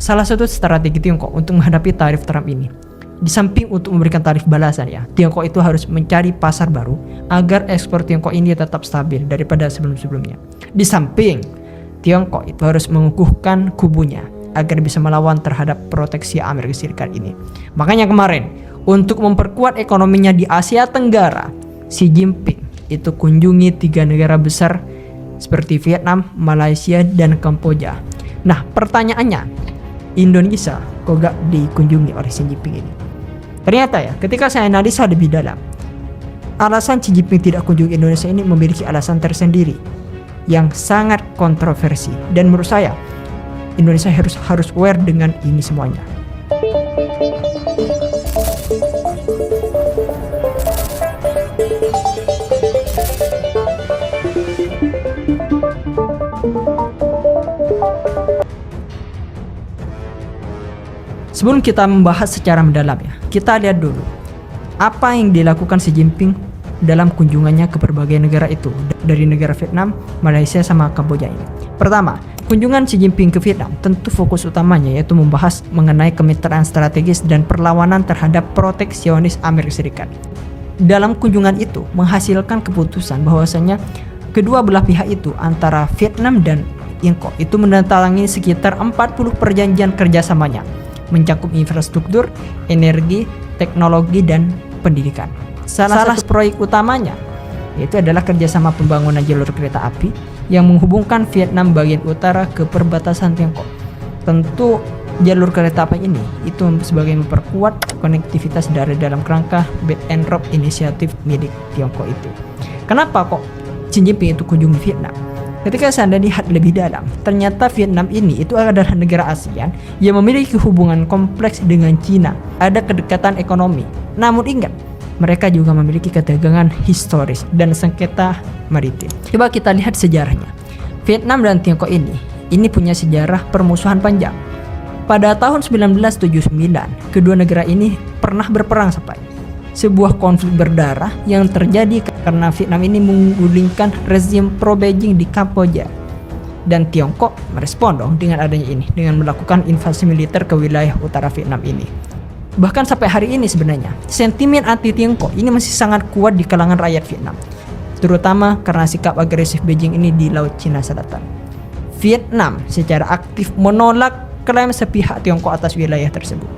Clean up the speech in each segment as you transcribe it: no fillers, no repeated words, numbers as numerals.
salah satu strategi Tiongkok untuk menghadapi tarif Trump ini, di samping untuk memberikan tarif balasan ya, Tiongkok itu harus mencari pasar baru agar ekspor Tiongkok ini tetap stabil daripada sebelum-sebelumnya. Di samping Tiongkok itu harus mengukuhkan kubunya agar bisa melawan terhadap proteksi Amerika Serikat ini. Makanya kemarin untuk memperkuat ekonominya di Asia Tenggara, Xi Jinping itu kunjungi 3 negara besar seperti Vietnam, Malaysia, dan Kamboja. Nah, pertanyaannya, Indonesia kok gak dikunjungi oleh Xi Jinping ini? Ternyata ya, ketika saya analisa lebih dalam, alasan Xi Jinping tidak kunjungi Indonesia ini memiliki alasan tersendiri yang sangat kontroversi, dan menurut saya Indonesia harus aware dengan ini semuanya. Sebelum kita membahas secara mendalam ya, kita lihat dulu apa yang dilakukan Xi Jinping dalam kunjungannya ke berbagai negara itu, dari negara Vietnam, Malaysia, sama Kamboja ini. Pertama, kunjungan Xi Jinping ke Vietnam tentu fokus utamanya yaitu membahas mengenai kemitraan strategis dan perlawanan terhadap proteksionis Amerika Serikat. Dalam kunjungan itu menghasilkan keputusan bahwasanya kedua belah pihak itu antara Vietnam dan Tiongkok itu menandatangani sekitar 40 perjanjian kerjasamanya, mencakup infrastruktur, energi, teknologi, dan pendidikan. Salah satu proyek utamanya yaitu adalah kerjasama pembangunan jalur kereta api yang menghubungkan Vietnam bagian utara ke perbatasan Tiongkok. Tentu jalur kereta api ini itu sebagai memperkuat konektivitas dalam kerangka Belt and Road inisiatif milik Tiongkok itu. Kenapa kok Xi Jinping itu kunjungi Vietnam? Ketika saya lihat lebih dalam, ternyata Vietnam ini itu adalah negara ASEAN yang memiliki hubungan kompleks dengan Cina. Ada kedekatan ekonomi. Namun ingat, mereka juga memiliki ketegangan historis dan sengketa maritim. Coba kita lihat sejarahnya. Vietnam dan Tiongkok ini punya sejarah permusuhan panjang. Pada tahun 1979, kedua negara ini pernah berperang sampai. Sebuah konflik berdarah yang terjadi karena Vietnam ini menggulingkan rezim pro-Beijing di Kamboja. Dan Tiongkok merespon dong dengan adanya ini, dengan melakukan invasi militer ke wilayah utara Vietnam ini. Bahkan sampai hari ini sebenarnya, sentimen anti-Tiongkok ini masih sangat kuat di kalangan rakyat Vietnam, terutama karena sikap agresif Beijing ini di Laut Cina Selatan. Vietnam secara aktif menolak klaim sepihak Tiongkok atas wilayah tersebut.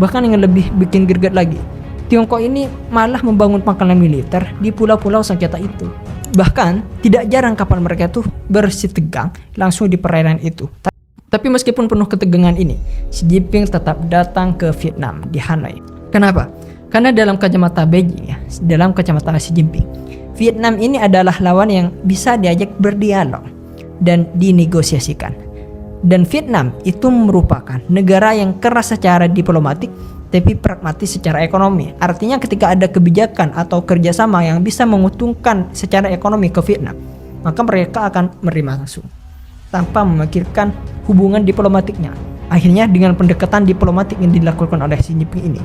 Bahkan yang lebih bikin greget lagi, Tiongkok ini malah membangun pangkalan militer di pulau-pulau sengketa itu. Bahkan tidak jarang kapal mereka tuh bersitegang langsung di perairan itu. Tapi meskipun penuh ketegangan ini, Xi Jinping tetap datang ke Vietnam di Hanoi. Kenapa? Karena dalam kacamata Beijing ya, dalam kacamata Xi Jinping, Vietnam ini adalah lawan yang bisa diajak berdialog dan dinegosiasikan. Dan Vietnam itu merupakan negara yang keras secara diplomatik tapi pragmatis secara ekonomi. Artinya ketika ada kebijakan atau kerjasama yang bisa menguntungkan secara ekonomi ke Vietnam, maka mereka akan menerima langsung tanpa memikirkan hubungan diplomatiknya. Akhirnya dengan pendekatan diplomatik yang dilakukan oleh Xi Jinping ini,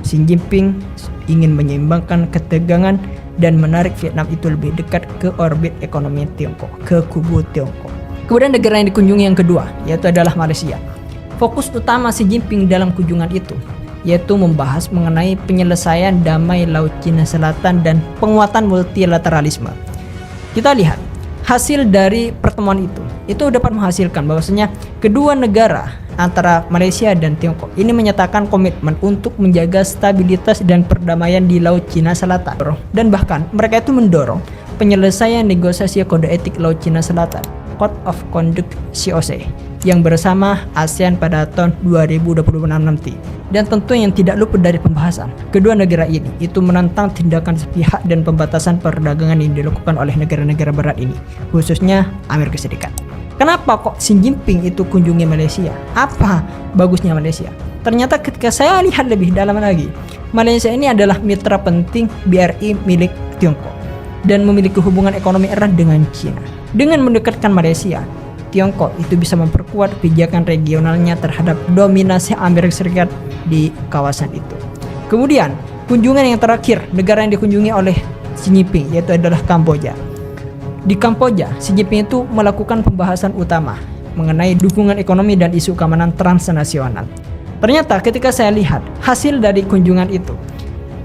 Xi Jinping ingin menyeimbangkan ketegangan dan menarik Vietnam itu lebih dekat ke orbit ekonomi Tiongkok, ke kubu Tiongkok. Kemudian negara yang dikunjungi yang kedua yaitu adalah Malaysia. Fokus utama Xi Jinping dalam kunjungan itu yaitu membahas mengenai penyelesaian damai Laut Cina Selatan dan penguatan multilateralisme. Kita lihat hasil dari pertemuan itu dapat menghasilkan bahwasanya kedua negara antara Malaysia dan Tiongkok ini menyatakan komitmen untuk menjaga stabilitas dan perdamaian di Laut Cina Selatan. Dan bahkan mereka itu mendorong penyelesaian negosiasi kode etik Laut Cina Selatan, Code of Conduct COC, yang bersama ASEAN pada tahun 2026 nanti. Dan tentu yang tidak luput dari pembahasan, kedua negara ini itu menantang tindakan sepihak dan pembatasan perdagangan yang dilakukan oleh negara-negara barat ini, khususnya Amerika Serikat. Kenapa kok Xi Jinping itu kunjungi Malaysia? Apa bagusnya Malaysia? Ternyata ketika saya lihat lebih dalam lagi, Malaysia ini adalah mitra penting BRI milik Tiongkok dan memiliki hubungan ekonomi erat dengan China. Dengan mendekatkan Malaysia, Tiongkok itu bisa memperkuat pijakan regionalnya terhadap dominasi Amerika Serikat di kawasan itu. Kemudian, kunjungan yang terakhir, negara yang dikunjungi oleh Xi Jinping yaitu adalah Kamboja. Di Kamboja, Xi Jinping itu melakukan pembahasan utama mengenai dukungan ekonomi dan isu keamanan transnasional. Ternyata ketika saya lihat hasil dari kunjungan itu,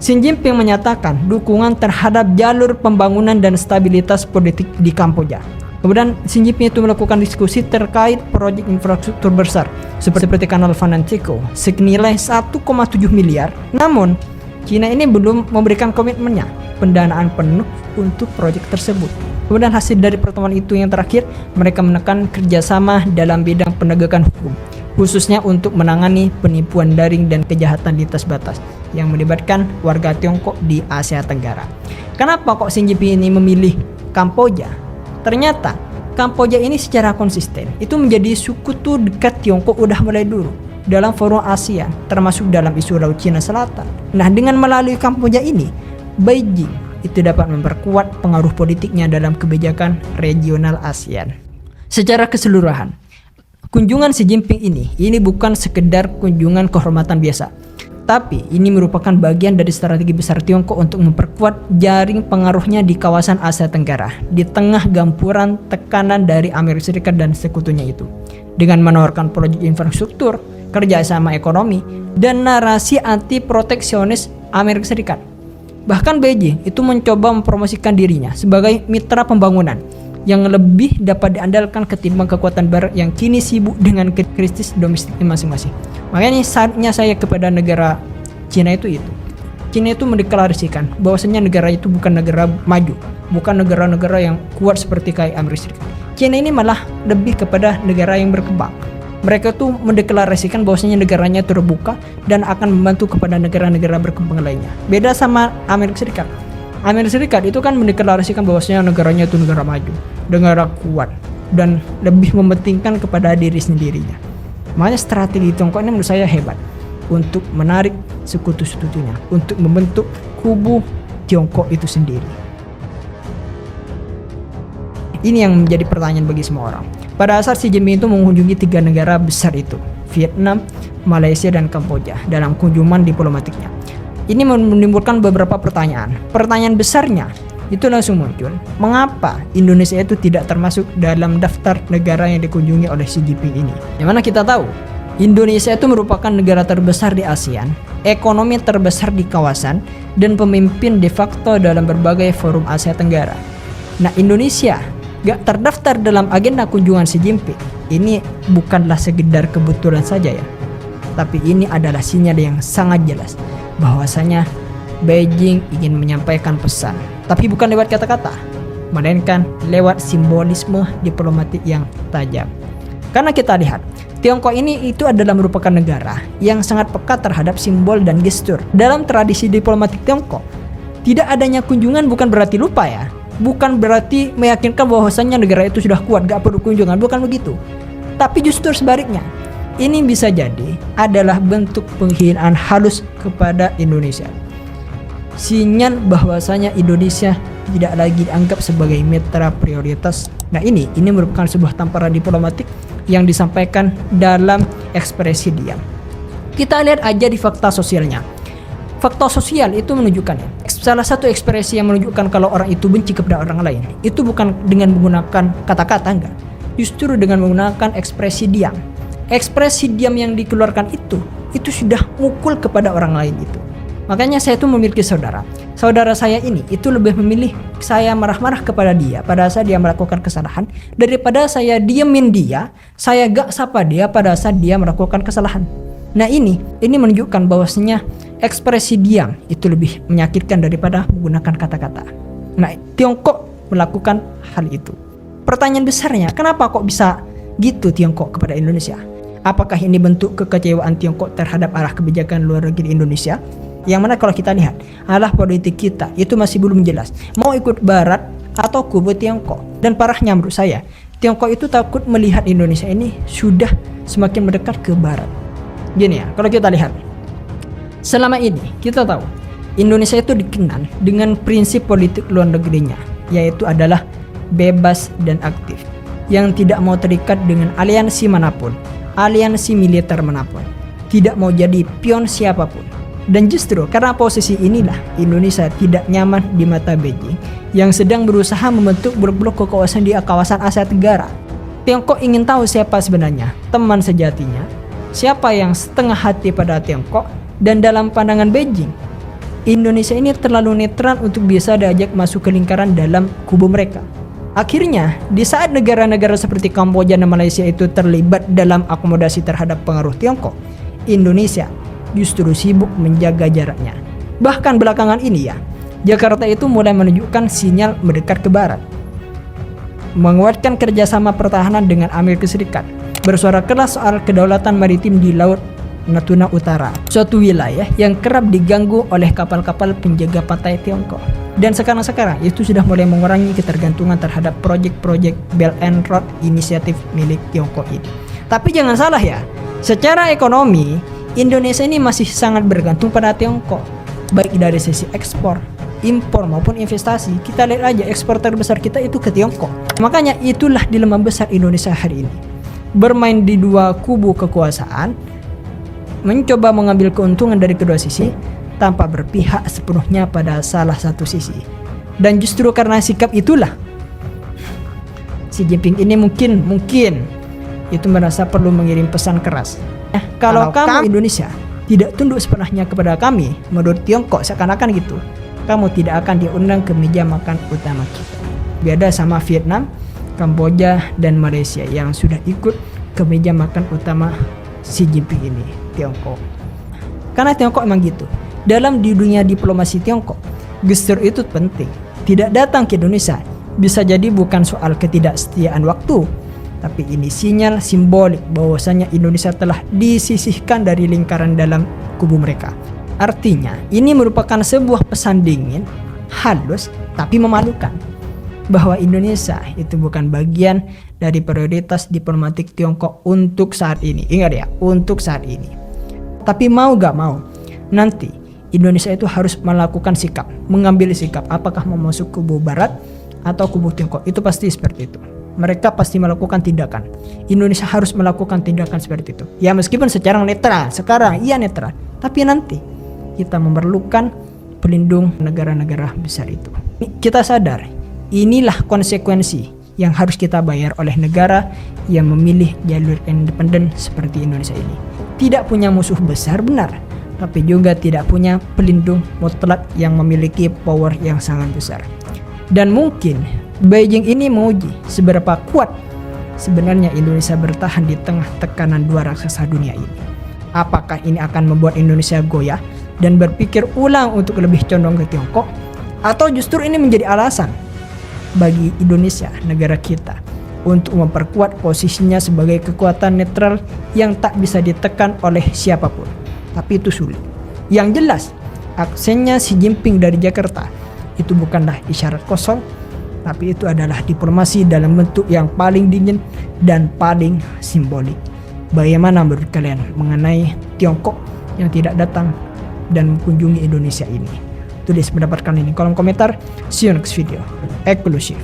Xi Jinping menyatakan dukungan terhadap jalur pembangunan dan stabilitas politik di Kamboja. Kemudian Xi Jinping itu melakukan diskusi terkait proyek infrastruktur besar seperti kanal Fanantico senilai 1,7 miliar. Namun Cina ini belum memberikan komitmennya pendanaan penuh untuk proyek tersebut. Kemudian hasil dari pertemuan itu yang terakhir, mereka menekan kerjasama dalam bidang penegakan hukum, khususnya untuk menangani penipuan daring dan kejahatan lintas batas yang melibatkan warga Tiongkok di Asia Tenggara. Kenapa kok Xi Jinping ini memilih Kamboja? Ternyata Kamboja ini secara konsisten itu menjadi sekutu dekat Tiongkok udah mulai dulu dalam forum ASEAN, termasuk dalam isu Laut Cina Selatan. Nah, dengan melalui Kamboja ini, Beijing itu dapat memperkuat pengaruh politiknya dalam kebijakan regional ASEAN. Secara keseluruhan, kunjungan Xi Jinping ini bukan sekedar kunjungan kehormatan biasa, tapi ini merupakan bagian dari strategi besar Tiongkok untuk memperkuat jaring pengaruhnya di kawasan Asia Tenggara di tengah gempuran tekanan dari Amerika Serikat dan sekutunya itu. Dengan menawarkan proyek infrastruktur, kerjasama ekonomi, dan narasi anti proteksionis Amerika Serikat. Bahkan Beijing itu mencoba mempromosikan dirinya sebagai mitra pembangunan yang lebih dapat diandalkan ketimbang kekuatan barat yang kini sibuk dengan krisis domestiknya masing-masing. Makanya saatnya saya kepada negara Cina itu. Cina itu mendeklarasikan bahwasanya negara itu bukan negara maju, bukan negara-negara yang kuat seperti kayak Amerika Serikat. Cina ini malah lebih kepada negara yang berkembang. Mereka tuh mendeklarasikan bahwasanya negaranya terbuka dan akan membantu kepada negara-negara berkembang lainnya. Beda sama Amerika Serikat. Amerika Serikat itu kan mendeklarasikan bahwasanya negaranya itu negara maju, negara kuat, dan lebih mementingkan kepada diri sendirinya. Makanya strategi Tiongkok ini menurut saya hebat untuk menarik sekutu-sekutunya, untuk membentuk kubu Tiongkok itu sendiri. Ini yang menjadi pertanyaan bagi semua orang. Pada dasar Xi Jinping itu mengunjungi 3 negara besar itu, Vietnam, Malaysia, dan Kamboja dalam kunjungan diplomatiknya. Ini menimbulkan beberapa pertanyaan. Pertanyaan besarnya itu langsung muncul, mengapa Indonesia itu tidak termasuk dalam daftar negara yang dikunjungi oleh Xi Jinping ini? Yang mana kita tahu, Indonesia itu merupakan negara terbesar di ASEAN, ekonomi terbesar di kawasan, dan pemimpin de facto dalam berbagai forum Asia Tenggara. Nah, Indonesia gak terdaftar dalam agenda kunjungan Xi Jinping. Ini bukanlah sekedar kebetulan saja ya, tapi ini adalah sinyal yang sangat jelas bahwasanya Beijing ingin menyampaikan pesan, tapi bukan lewat kata-kata, melainkan lewat simbolisme diplomatik yang tajam. Karena kita lihat, Tiongkok ini itu adalah merupakan negara yang sangat peka terhadap simbol dan gestur. Dalam tradisi diplomatik Tiongkok, tidak adanya kunjungan bukan berarti lupa ya. Bukan berarti meyakinkan bahwasannya negara itu sudah kuat, gak perlu kunjungan, bukan begitu. Tapi justru sebaliknya, ini bisa jadi adalah bentuk penghinaan halus kepada Indonesia. Sinyal bahwasanya Indonesia tidak lagi dianggap sebagai mitra prioritas. Nah ini merupakan sebuah tamparan diplomatik yang disampaikan dalam ekspresi diam. Kita lihat aja di fakta sosialnya. Fakta sosial itu menunjukkan salah satu ekspresi yang menunjukkan kalau orang itu benci kepada orang lain itu bukan dengan menggunakan kata-kata, enggak, justru dengan menggunakan ekspresi diam. Ekspresi diam yang dikeluarkan itu sudah mukul kepada orang lain itu. Makanya saya itu memiliki saudara saya ini itu lebih memilih saya marah-marah kepada dia pada saat dia melakukan kesalahan daripada saya diemin dia, saya gak sapa dia pada saat dia melakukan kesalahan. Nah ini menunjukkan bahwasanya ekspresi diam itu lebih menyakitkan daripada menggunakan kata-kata. Nah Tiongkok melakukan hal itu. Pertanyaan besarnya, kenapa kok bisa gitu Tiongkok kepada Indonesia? Apakah ini bentuk kekecewaan Tiongkok terhadap arah kebijakan luar negeri Indonesia? Yang mana kalau kita lihat, arah politik kita itu masih belum jelas. Mau ikut Barat atau kubu Tiongkok. Dan parahnya menurut saya, Tiongkok itu takut melihat Indonesia ini sudah semakin mendekat ke Barat. Gini ya, kalau kita lihat, selama ini kita tahu Indonesia itu dikenal dengan prinsip politik luar negerinya, yaitu adalah bebas dan aktif, yang tidak mau terikat dengan aliansi manapun, aliansi militer manapun, tidak mau jadi pion siapapun. Dan justru karena posisi inilah Indonesia tidak nyaman di mata Beijing yang sedang berusaha membentuk blok-blok kekuasaan di kawasan Asia Tenggara. Tiongkok ingin tahu siapa sebenarnya teman sejatinya, siapa yang setengah hati pada Tiongkok, dan dalam pandangan Beijing, Indonesia ini terlalu netral untuk bisa diajak masuk ke lingkaran dalam kubu mereka. Akhirnya, di saat negara-negara seperti Kamboja dan Malaysia itu terlibat dalam akomodasi terhadap pengaruh Tiongkok, Indonesia justru sibuk menjaga jaraknya. Bahkan belakangan ini ya, Jakarta itu mulai menunjukkan sinyal mendekat ke barat, menguatkan kerjasama pertahanan dengan Amerika Serikat, bersuara keras soal kedaulatan maritim di Laut Natuna Utara, suatu wilayah yang kerap diganggu oleh kapal-kapal penjaga pantai Tiongkok. Dan sekarang itu sudah mulai mengurangi ketergantungan terhadap proyek-proyek Belt and Road inisiatif milik Tiongkok ini. Tapi jangan salah ya, secara ekonomi Indonesia ini masih sangat bergantung pada Tiongkok, baik dari sisi ekspor, impor maupun investasi. Kita lihat aja ekspor terbesar kita itu ke Tiongkok. Makanya itulah dilema besar Indonesia hari ini. Bermain di dua kubu kekuasaan, mencoba mengambil keuntungan dari kedua sisi tanpa berpihak sepenuhnya pada salah satu sisi. Dan justru karena sikap itulah Xi Jinping ini mungkin itu merasa perlu mengirim pesan keras. Kalau kamu Indonesia tidak tunduk sepenuhnya kepada kami, menurut Tiongkok seakan-akan gitu, kamu tidak akan diundang ke meja makan utama kita. Beda sama Vietnam, Kamboja, dan Malaysia yang sudah ikut ke meja makan utama Xi Jinping ini, Tiongkok. Karena Tiongkok emang gitu. Dalam di dunia diplomasi Tiongkok, gestur itu penting. Tidak datang ke Indonesia bisa jadi bukan soal ketidaksetiaan waktu, tapi ini sinyal simbolik bahwasanya Indonesia telah disisihkan dari lingkaran dalam kubu mereka. Artinya, ini merupakan sebuah pesan dingin, halus, tapi memalukan, bahwa Indonesia itu bukan bagian dari prioritas diplomatik Tiongkok untuk saat ini. Ingat ya, untuk saat ini. Tapi mau gak mau, nanti Indonesia itu harus melakukan sikap, mengambil sikap, apakah mau masuk kubu barat atau kubu Tiongkok. Itu pasti seperti itu. Mereka pasti melakukan tindakan. Indonesia harus melakukan tindakan seperti itu. Ya meskipun secara netral, sekarang iya netral, tapi nanti kita memerlukan pelindung negara-negara besar itu. Kita sadar, inilah konsekuensi yang harus kita bayar oleh negara yang memilih jalur independen seperti Indonesia ini. Tidak punya musuh besar benar, tapi juga tidak punya pelindung mutlak yang memiliki power yang sangat besar. Dan mungkin Beijing ini menguji seberapa kuat sebenarnya Indonesia bertahan di tengah tekanan dua raksasa dunia ini. Apakah ini akan membuat Indonesia goyah dan berpikir ulang untuk lebih condong ke Tiongkok? Atau justru ini menjadi alasan bagi Indonesia, negara kita, untuk memperkuat posisinya sebagai kekuatan netral yang tak bisa ditekan oleh siapapun? Tapi itu sulit. Yang jelas, aksennya Xi Jinping dari Jakarta itu bukanlah isyarat kosong, tapi itu adalah diplomasi dalam bentuk yang paling dingin dan paling simbolik. Bagaimana menurut kalian mengenai Tiongkok yang tidak datang dan mengunjungi Indonesia ini? Tulis pendapat kalian di kolom komentar. See you next video. Eksklusif.